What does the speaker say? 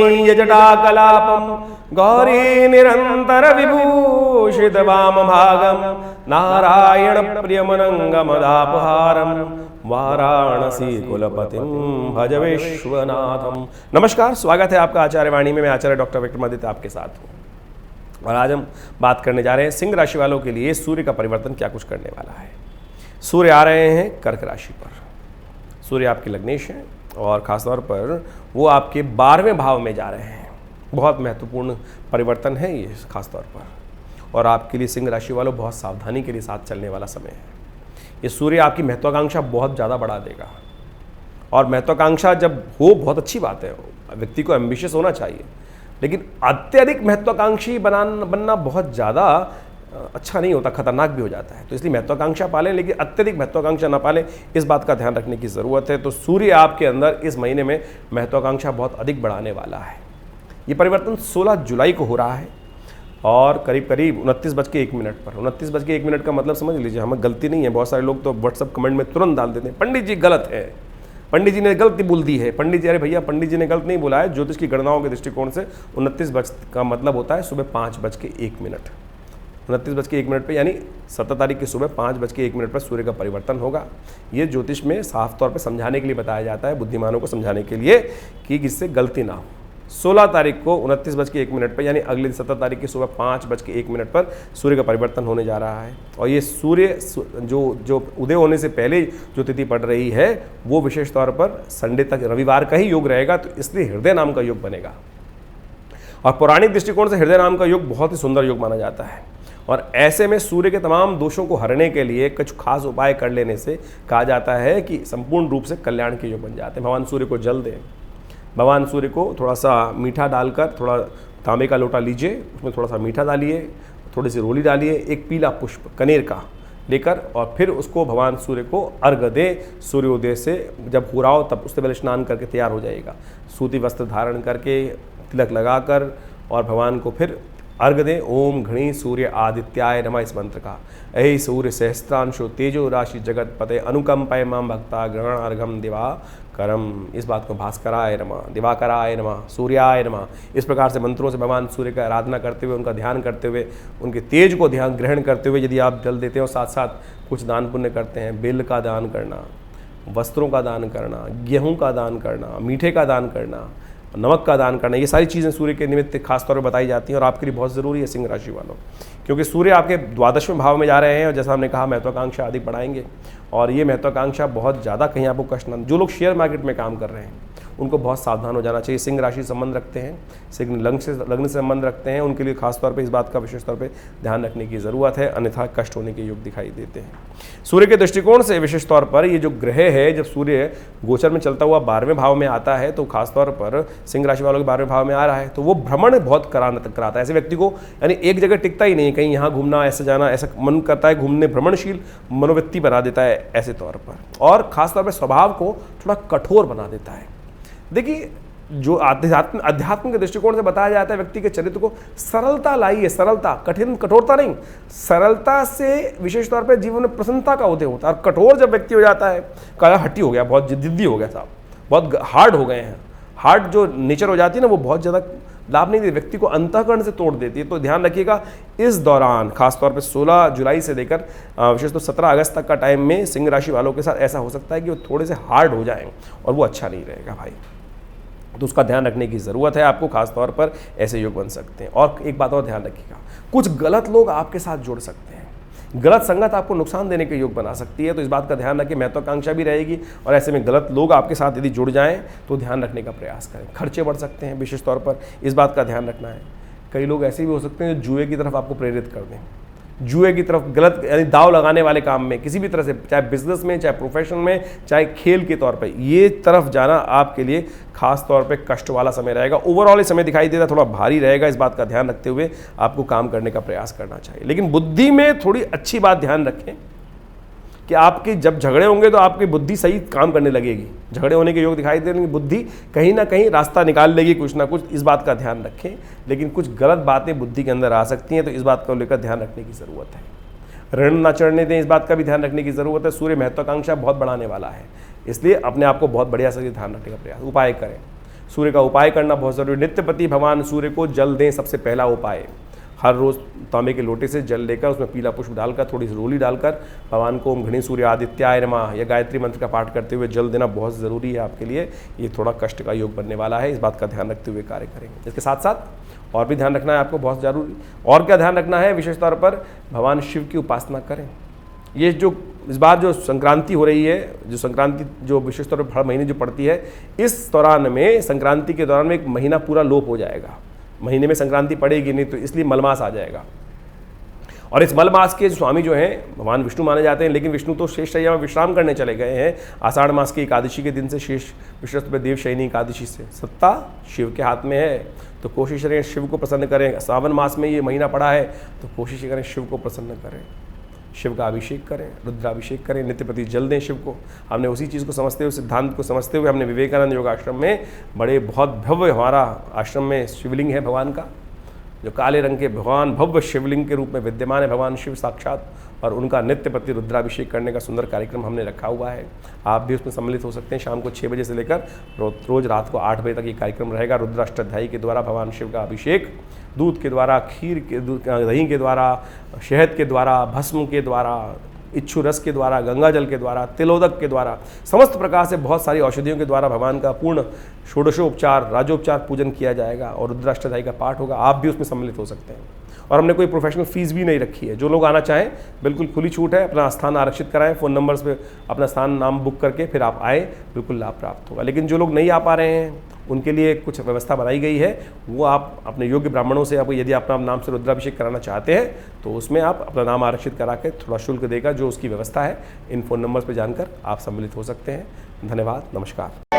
रमणीयजटाकलापं गौरी निरन्तर विभूषित वामभागं नारायणप्रियमनङ्गमदापहारं वाराणसी कुलपतिं भज विश्वनाथम। नमस्कार, स्वागत है आपका आचार्य वाणी में। मैं आचार्य डॉक्टर विक्रमादित्य आपके साथ हूँ और आज हम बात करने जा रहे हैं सिंह राशि वालों के लिए सूर्य का परिवर्तन क्या कुछ करने वाला है। सूर्य आ रहे हैं कर्क राशि पर। सूर्य आपके लग्नेश हैं और ख़ासतौर पर वो आपके 12वें भाव में जा रहे हैं। बहुत महत्वपूर्ण परिवर्तन है ये ख़ासतौर पर, और आपके लिए सिंह राशि वालों बहुत सावधानी के लिए साथ चलने वाला समय है। ये सूर्य आपकी महत्वाकांक्षा बहुत ज़्यादा बढ़ा देगा, और महत्वाकांक्षा जब हो बहुत अच्छी बात है, व्यक्ति को एम्बिशियस होना चाहिए, लेकिन अत्यधिक महत्वाकांक्षी बनना बहुत ज़्यादा अच्छा नहीं होता, खतरनाक भी हो जाता है। तो इसलिए महत्वाकांक्षा पालें, लेकिन अत्यधिक महत्वाकांक्षा ना पालें, इस बात का ध्यान रखने की ज़रूरत है। तो सूर्य आपके अंदर इस महीने में महत्वाकांक्षा बहुत अधिक बढ़ाने वाला है। ये परिवर्तन 16 जुलाई को हो रहा है और करीब करीब 29:01 पर। 29:01 का मतलब समझ लीजिए, हमें गलती नहीं है। बहुत सारे लोग तो व्हाट्सअप कमेंट में तुरंत डाल देते हैं, पंडित जी गलत है, पंडित जी ने गलती बोल दी है। पंडित जी, अरे भैया, पंडित जी ने गलत नहीं बोला है। ज्योतिष की गणनाओं के दृष्टिकोण से 29 का मतलब होता है सुबह 5:01। 29:01 पर यानी 17 तारीख की सुबह 5:01 पर सूर्य का परिवर्तन होगा। ये ज्योतिष में साफ तौर पर समझाने के लिए बताया जाता है, बुद्धिमानों को समझाने के लिए, कि जिससे गलती ना हो। 16 तारीख को 29:01 पर यानी अगले 17 तारीख की सुबह 5:01 पर सूर्य का परिवर्तन होने जा रहा है। और ये सूर्य जो उदय होने से पहले जो तिथि पड़ रही है वो विशेष तौर पर संडे तक, रविवार का ही योग रहेगा, तो इसलिए हृदय नाम का योग बनेगा। और पौराणिक दृष्टिकोण से हृदय नाम का योग बहुत ही सुंदर योग माना जाता है। और ऐसे में सूर्य के तमाम दोषों को हरने के लिए कुछ खास उपाय कर लेने से कहा जाता है कि संपूर्ण रूप से कल्याण के योग बन जाते हैं। भगवान सूर्य को जल दें, भगवान सूर्य को थोड़ा सा मीठा डालकर, थोड़ा तांबे का लोटा लीजिए, उसमें थोड़ा सा मीठा डालिए, थोड़ी सी रोली डालिए, एक पीला पुष्प कनेर का लेकर, और फिर उसको भगवान सूर्य को अर्घ दें। सूर्योदय से जब हो रहा हो तब उससे पहले स्नान करके तैयार हो जाएगा, सूती वस्त्र धारण करके, तिलक लगाकर, और भगवान को फिर अर्घ दें। ओम घणी सूर्य आदित्याय नमः, इस मंत्र का। ऐ सूर्य सहस्त्रांशो तेजो राशि जगत पते अनुकंपय मां भक्ता ग्रहण अर्घम दिवाकरम। इस बात को भास्कराय नमः, दिवाकराय नमः, सूर्याय नमः, इस प्रकार से मंत्रों से भगवान सूर्य का आराधना करते हुए, उनका ध्यान करते हुए, उनके तेज को ध्यान ग्रहण करते हुए यदि आप जल देते हो, साथ साथ कुछ दान पुण्य करते हैं, बेल का दान करना, वस्त्रों का दान करना, गेहूँ का दान करना, मीठे का दान करना, नमक का दान करना, ये सारी चीज़ें सूर्य के निमित्त खास तौर पर बताई जाती हैं और आपके लिए बहुत ज़रूरी है सिंह राशि वालों, क्योंकि सूर्य आपके 12वें भाव में जा रहे हैं और जैसा हमने कहा महत्वाकांक्षा अधिक बढ़ाएंगे। और ये महत्वाकांक्षा बहुत ज़्यादा कहीं आपको कष्ट न, जो लोग शेयर मार्केट में काम कर रहे हैं उनको बहुत सावधान हो जाना चाहिए। सिंह राशि संबंध रखते हैं, सिंह लग्न से संबंध रखते हैं, उनके लिए खास तौर पे इस बात का विशेष तौर पे ध्यान रखने की ज़रूरत है, अन्यथा कष्ट होने के योग दिखाई देते हैं। सूर्य के दृष्टिकोण से विशेष तौर पर ये जो ग्रह है, जब सूर्य गोचर में चलता हुआ 12वें भाव में आता है, तो खासतौर पर सिंह राशि वालों के 12वें भाव में आ रहा है, तो वो भ्रमण बहुत कराता है ऐसे व्यक्ति को, यानी एक जगह टिकता ही नहीं, कहीं यहाँ घूमना, ऐसे जाना, ऐसा मन करता है घूमने, भ्रमणशील मनोवृत्ति बना देता है ऐसे तौर पर, और खासतौर पर स्वभाव को थोड़ा कठोर बना देता है। देखिए, जो अध्यात्म के दृष्टिकोण से बताया जाता है, व्यक्ति के चरित्र को सरलता लाइए, सरलता, कठोरता नहीं, सरलता से विशेष तौर पर जीवन में प्रसन्नता का उदय होता है। और कठोर जब व्यक्ति हो जाता है, काया हट्टी हो गया, बहुत जिद्दी हो गया साहब, बहुत हार्ड हो गए हैं, हार्ड जो नेचर हो जाती है ना, वो बहुत ज़्यादा लाभ नहीं देती, व्यक्ति को अंतःकरण से तोड़ देती है। तो ध्यान रखिएगा, इस दौरान खासतौर पे 16 जुलाई से लेकर विशेष तो 17 अगस्त तक का टाइम में सिंह राशि वालों के साथ ऐसा हो सकता है कि वो थोड़े से हार्ड हो जाएं, और वो अच्छा नहीं रहेगा भाई, तो उसका ध्यान रखने की ज़रूरत है आपको। खास तौर पर ऐसे योग बन सकते हैं। और एक बात और ध्यान रखिएगा, कुछ गलत लोग आपके साथ जुड़ सकते हैं, गलत संगत आपको नुकसान देने के योग बना सकती है, तो इस बात का ध्यान रखें। महत्वाकांक्षा भी रहेगी, और ऐसे में गलत लोग आपके साथ यदि जुड़ जाएं तो ध्यान रखने का प्रयास करें। खर्चे बढ़ सकते हैं, विशेष तौर पर इस बात का ध्यान रखना है। कई लोग ऐसे भी हो सकते हैं जो जुए की तरफ आपको प्रेरित कर दें, जुए की तरफ, गलत यानी दाव लगाने वाले काम में, किसी भी तरह से, चाहे बिजनेस में, चाहे प्रोफेशन में, चाहे खेल के तौर पे, ये तरफ जाना आपके लिए खास तौर पे कष्ट वाला समय रहेगा। ओवरऑल ये समय दिखाई देता थोड़ा भारी रहेगा, इस बात का ध्यान रखते हुए आपको काम करने का प्रयास करना चाहिए। लेकिन बुद्धि में थोड़ी अच्छी बात ध्यान रखें कि आपके जब झगड़े होंगे तो आपकी बुद्धि सही काम करने लगेगी, झगड़े होने के योग दिखाई दे रहे हैं, बुद्धि कहीं ना कहीं रास्ता निकाल लेगी कुछ ना कुछ, इस बात का ध्यान रखें। लेकिन कुछ गलत बातें बुद्धि के अंदर आ सकती हैं, तो इस बात को लेकर ध्यान रखने की ज़रूरत है। ऋण ना चढ़ने दें, इस बात का भी ध्यान रखने की ज़रूरत है। सूर्य महत्वाकांक्षा बहुत बढ़ाने वाला है, इसलिए अपने आप को बहुत बढ़िया से ध्यान रखने का प्रयास, उपाय करें। सूर्य का उपाय करना बहुत ज़रूरी है। नित्यपति भगवान सूर्य को जल दें, सबसे पहला उपाय। हर रोज़ तांबे के लोटे से जल लेकर उसमें पीला पुष्प डालकर थोड़ी सी रोली डालकर भगवान को ओम घृणी सूर्य आदित्याय नमः या गायत्री मंत्र का पाठ करते हुए जल देना बहुत ज़रूरी है आपके लिए। ये थोड़ा कष्ट का योग बनने वाला है, इस बात का ध्यान रखते हुए कार्य करेंगे। इसके साथ साथ और भी ध्यान रखना है आपको बहुत ज़रूरी। और क्या ध्यान रखना है, विशेष तौर पर भगवान शिव की उपासना करें। ये जो इस बार जो संक्रांति हो रही है, जो संक्रांति जो विशेष तौर पर हर महीने जो पड़ती है, इस दौरान में संक्रांति के दौरान में एक महीना पूरा लोप हो जाएगा। महीने में संक्रांति पड़ेगी नहीं, तो इसलिए मलमास आ जाएगा। और इस मलमास के स्वामी जो हैं भगवान विष्णु माने जाते हैं, लेकिन विष्णु तो शेष शैया में विश्राम करने चले गए हैं। आषाढ़ मास की एकादशी के दिन से शेष विशेष पे देवशयनी एकादशी से सत्ता शिव के हाथ में है, तो कोशिश करें शिव को प्रसन्न करें। सावन मास में ये महीना पड़ा है तो कोशिश करें शिव को प्रसन्न करें, शिव का अभिषेक करें, रुद्राभिषेक करें, नित्यपति जल दें शिव को। हमने उसी चीज़ को समझते हुए, सिद्धांत को समझते हुए, हमने विवेकानंद योग आश्रम में बड़े बहुत भव्य, हमारा आश्रम में शिवलिंग है भगवान का, जो काले रंग के भगवान भव्य शिवलिंग के रूप में विद्यमान है भगवान शिव साक्षात, और उनका नित्यपति रुद्राभिषेक करने का सुंदर कार्यक्रम हमने रखा हुआ है। आप भी उसमें सम्मिलित हो सकते हैं। शाम को 6 बजे से लेकर रोज रात को 8 बजे तक ये कार्यक्रम रहेगा। रुद्राष्टाध्यायी के द्वारा भगवान शिव का अभिषेक दूध के द्वारा, खीर के दही के द्वारा, शहद के द्वारा, भस्म के द्वारा, इच्छु रस के द्वारा, गंगा जल के द्वारा, तिलोदक के द्वारा, समस्त प्रकार से बहुत सारी औषधियों के द्वारा भगवान का पूर्ण षोडशोपचार, राजोपचार पूजन किया जाएगा और रुद्राष्टाध्यायी का पाठ होगा। आप भी उसमें सम्मिलित हो सकते हैं। और हमने कोई प्रोफेशनल फीस भी नहीं रखी है। जो लोग आना चाहें बिल्कुल खुली छूट है, अपना स्थान आरक्षित कराएं, फ़ोन नंबर्स पे अपना स्थान नाम बुक करके फिर आप आए, बिल्कुल लाभ प्राप्त होगा। लेकिन जो लोग नहीं आ पा रहे हैं उनके लिए कुछ व्यवस्था बनाई गई है, वो आप अपने योग्य ब्राह्मणों से, आपको यदि अपना नाम से रुद्राभिषेक कराना चाहते हैं तो उसमें आप अपना नाम आरक्षित करा के थोड़ा शुल्क देकर जो उसकी व्यवस्था है, इन फ़ोन नंबर्स पर जानकर आप सम्मिलित हो सकते हैं। धन्यवाद, नमस्कार।